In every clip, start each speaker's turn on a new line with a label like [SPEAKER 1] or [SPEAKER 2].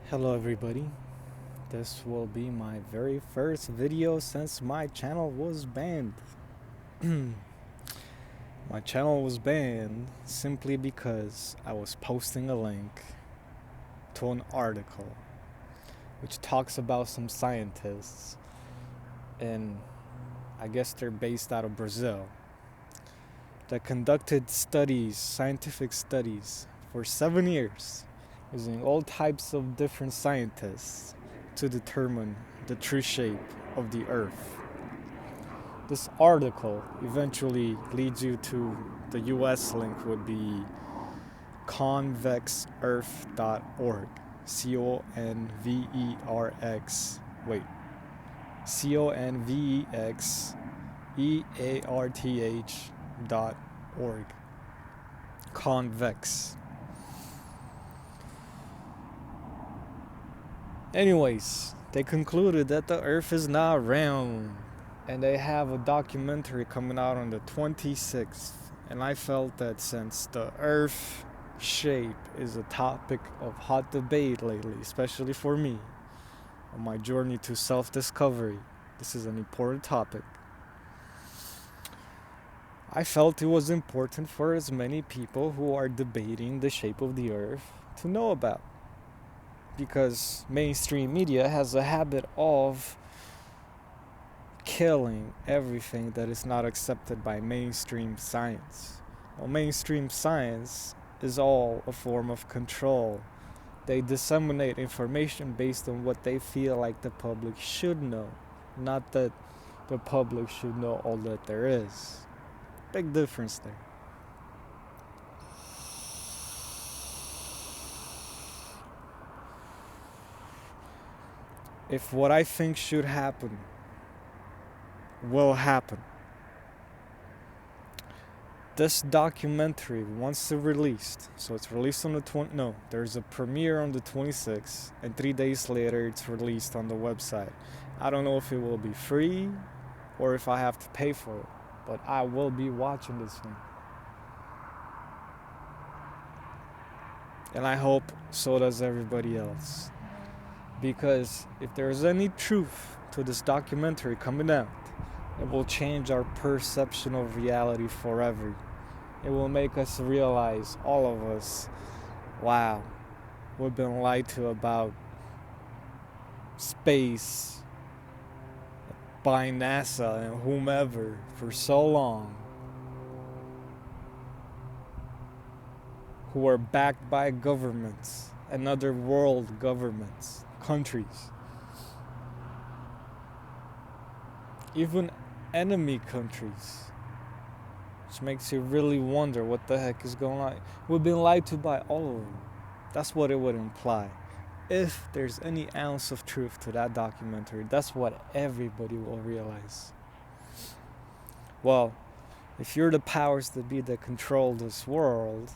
[SPEAKER 1] Hello everybody, this will be my very first video since my channel was banned. My channel was banned simply because I was posting a link to an article which talks about some scientists, and I guess they're based out of Brazil, that conducted scientific studies for 7 years using all types of different scientists to determine the true shape of the Earth. This article eventually leads you to the US link would be convexearth.org. C-O-N-V-E-R-X. Wait. CONVEXEARTH.org. Convex. Anyways, they concluded that the Earth is not round, and they have a documentary coming out on the 26th. And I felt that since the Earth shape is a topic of hot debate lately, especially for me, on my journey to self discovery, this is an important topic. I felt it was important for as many people who are debating the shape of the Earth to know about. Because mainstream media has a habit of killing everything that is not accepted by mainstream science. Well, mainstream science is all a form of control. They disseminate information based on what they feel like the public should know, not that the public should know all that there is. Big difference there. If what I think should happen will happen, this documentary, once it's released, so it's released on the there's a premiere on the 26th, and 3 days later it's released on the website. I don't know if it will be free or if I have to pay for it, but I will be watching this thing. And I hope so does everybody else. Because if there's any truth to this documentary coming out, it will change our perception of reality forever. It will make us realize, all of us, wow, we've been lied to about space by NASA and whomever for so long, who are backed by governments and other world governments, countries, even enemy countries, which makes you really wonder what the heck is going on. We've been lied to by all of them. That's what it would imply. If there's any ounce of truth to that documentary, that's what everybody will realize. Well, if you're the powers that be that control this world,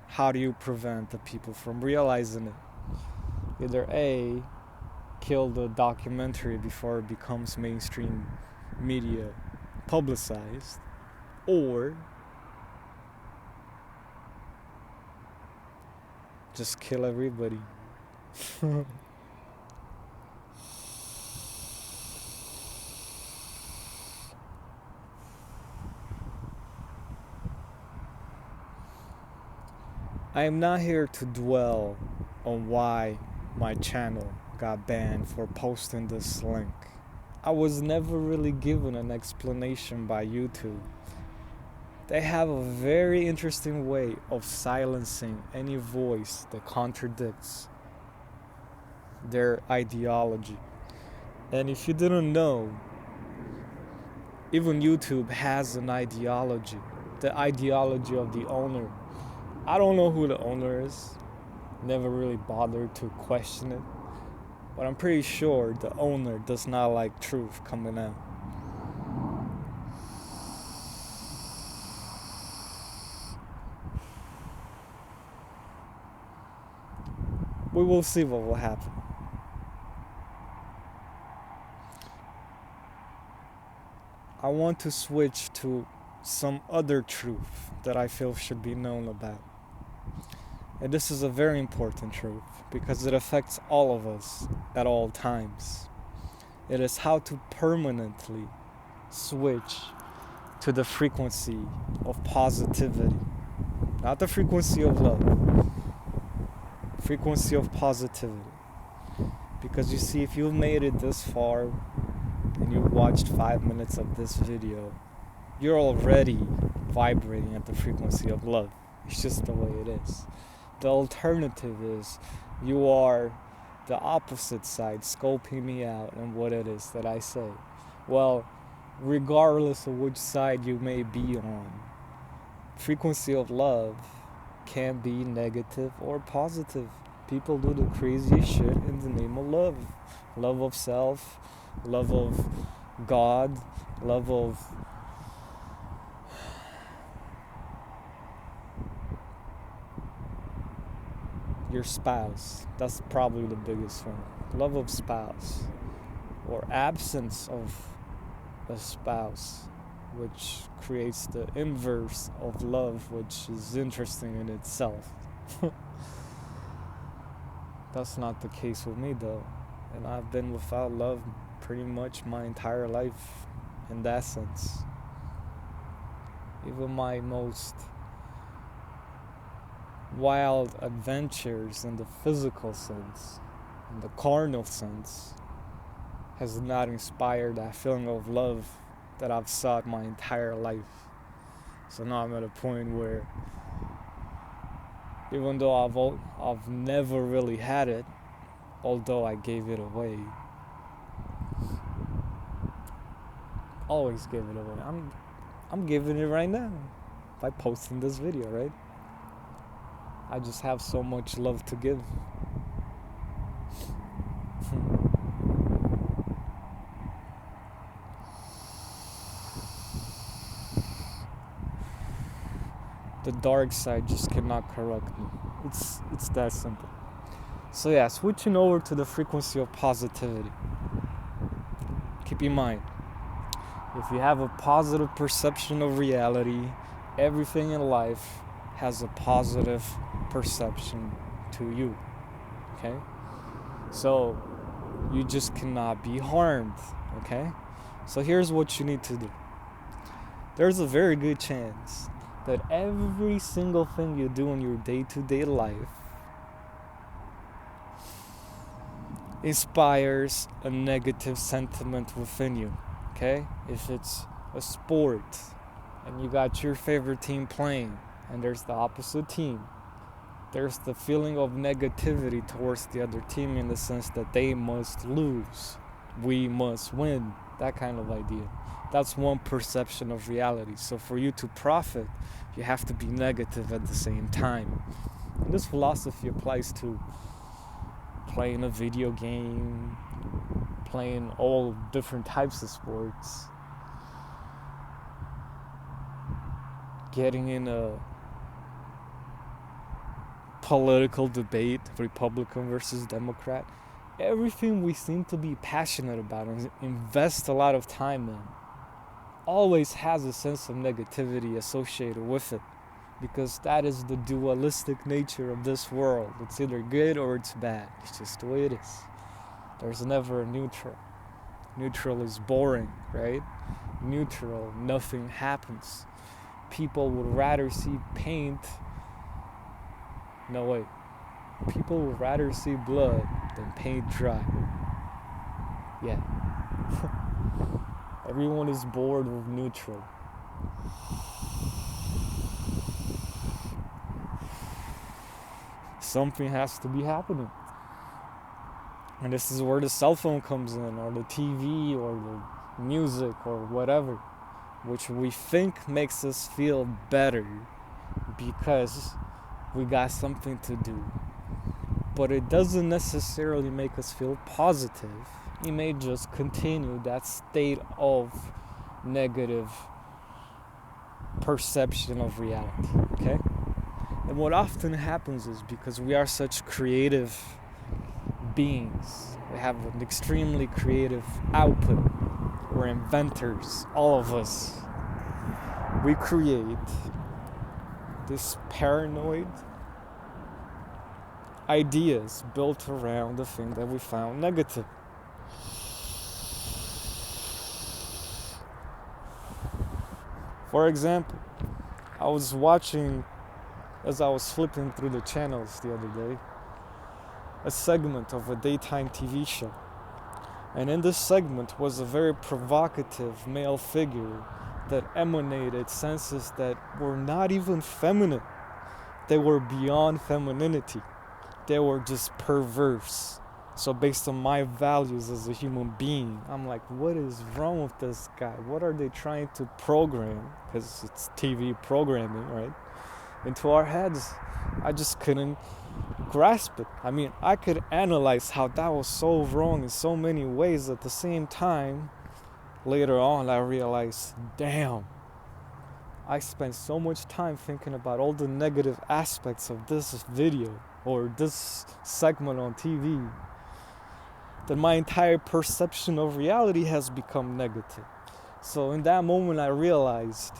[SPEAKER 1] how do you prevent the people from realizing it? Either A, kill the documentary before it becomes mainstream media publicized, or just kill everybody. I am not here to dwell on why my channel got banned for posting this link. I was never really given an explanation by YouTube. They have a very interesting way of silencing any voice that contradicts their ideology. And if you didn't know, even YouTube has an ideology, the ideology of the owner. I don't know who the owner is, never really bothered to question it, but I'm pretty sure the owner does not like truth coming out. We will see what will happen. I want to switch to some other truth that I feel should be known about. And this is a very important truth because it affects all of us at all times. It is how to permanently switch to the frequency of positivity, not the frequency of love, frequency of positivity. Because you see, if you've made it this far and you watched 5 minutes of this video, you're already vibrating at the frequency of love. It's just the way it is. The alternative is you are the opposite side, scoping me out and what it is that I say. Well, regardless of which side you may be on, frequency of love can be negative or positive. People do the craziest shit in the name of love. Love of self, love of God, love of your spouse. That's probably the biggest one. Love of spouse or absence of a spouse, which creates the inverse of love, which is interesting in itself. That's not the case with me though, and I've been without love pretty much my entire life in that sense. Even my most wild adventures in the physical sense, in the carnal sense, has not inspired that feeling of love that I've sought my entire life. So now I'm at a point where even though I've never really had it, although I gave it away, always gave it away. I'm giving it right now by posting this video, right? I just have so much love to give. The dark side just cannot corrupt me. It's that simple. So yeah, switching over to the frequency of positivity. Keep in mind, if you have a positive perception of reality, everything in life has a positive perception to you. Okay? So you just cannot be harmed. Okay? So here's what you need to do. There's a very good chance that every single thing you do in your day-to-day life inspires a negative sentiment within you. Okay? If it's a sport and you got your favorite team playing and there's the opposite team, there's the feeling of negativity towards the other team in the sense that they must lose, we must win, that kind of idea. That's one perception of reality. So for you to profit, you have to be negative at the same time. And this philosophy applies to playing a video game, playing all different types of sports, getting in a political debate, Republican versus Democrat. Everything we seem to be passionate about and invest a lot of time in always has a sense of negativity associated with it, because that is the dualistic nature of this world. It's either good or it's bad. It's just the way it is. There's never a neutral. Neutral is boring, right? Neutral, nothing happens. People would rather see paint. No, wait. People would rather see blood than paint dry. Yeah. Everyone is bored with neutral. Something has to be happening. And this is where the cell phone comes in, or the TV, or the music, or whatever, which we think makes us feel better because we got something to do. But it doesn't necessarily make us feel positive. It may just continue that state of negative perception of reality, okay? And what often happens is because we are such creative beings, we have an extremely creative output, we're inventors, all of us, we create this paranoid ideas built around the thing that we found negative. For example, I was watching, as I was flipping through the channels the other day, a segment of a daytime TV show. And in this segment was a very provocative male figure that emanated senses that were not even feminine. They were beyond femininity. They were just perverse. So based on my values as a human being, I'm like, what is wrong with this guy? What are they trying to program? Because it's TV programming, right? Into our heads. I just couldn't grasp it. I mean, I could analyze how that was so wrong in so many ways. At the same time, later on, I realized, damn, I spent so much time thinking about all the negative aspects of this video or this segment on TV that my entire perception of reality has become negative. So in that moment, I realized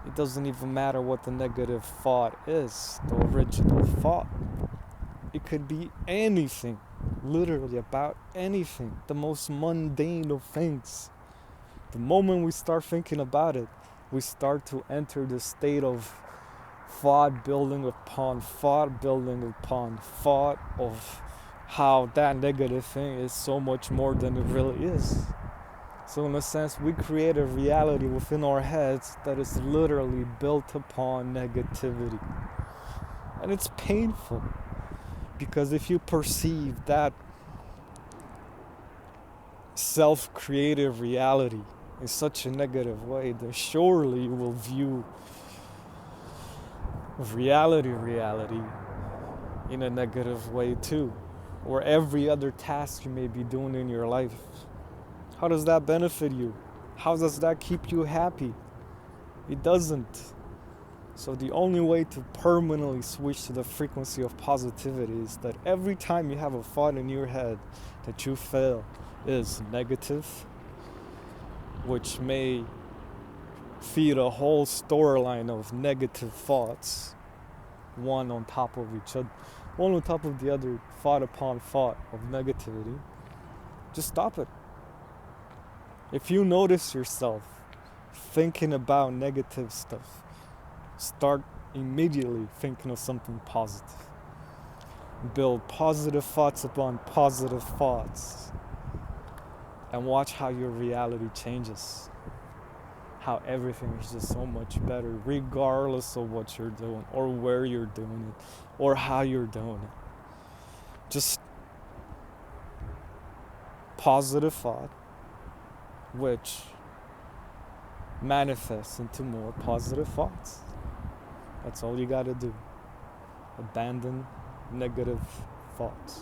[SPEAKER 1] it doesn't even matter what the negative thought is, the original thought. It could be anything, literally about anything, the most mundane of things. The moment we start thinking about it, we start to enter the state of thought building upon thought of how that negative thing is so much more than it really is. So in a sense, we create a reality within our heads that is literally built upon negativity. And it's painful, because if you perceive that self-created reality in such a negative way, then surely you will view reality in a negative way too, or every other task you may be doing in your life. How does that benefit you? How does that keep you happy? It doesn't. So the only way to permanently switch to the frequency of positivity is that every time you have a thought in your head that you feel is negative, which may feed a whole storyline of negative thoughts, one on top of each other, one on top of the other, thought upon thought of negativity, just stop it. If you notice yourself thinking about negative stuff, start immediately thinking of something positive. Build positive thoughts upon positive thoughts, and watch how your reality changes. How everything is just so much better, regardless of what you're doing, or where you're doing it, or how you're doing it. Just positive thought, which manifests into more positive thoughts. That's all you gotta do. Abandon negative thoughts.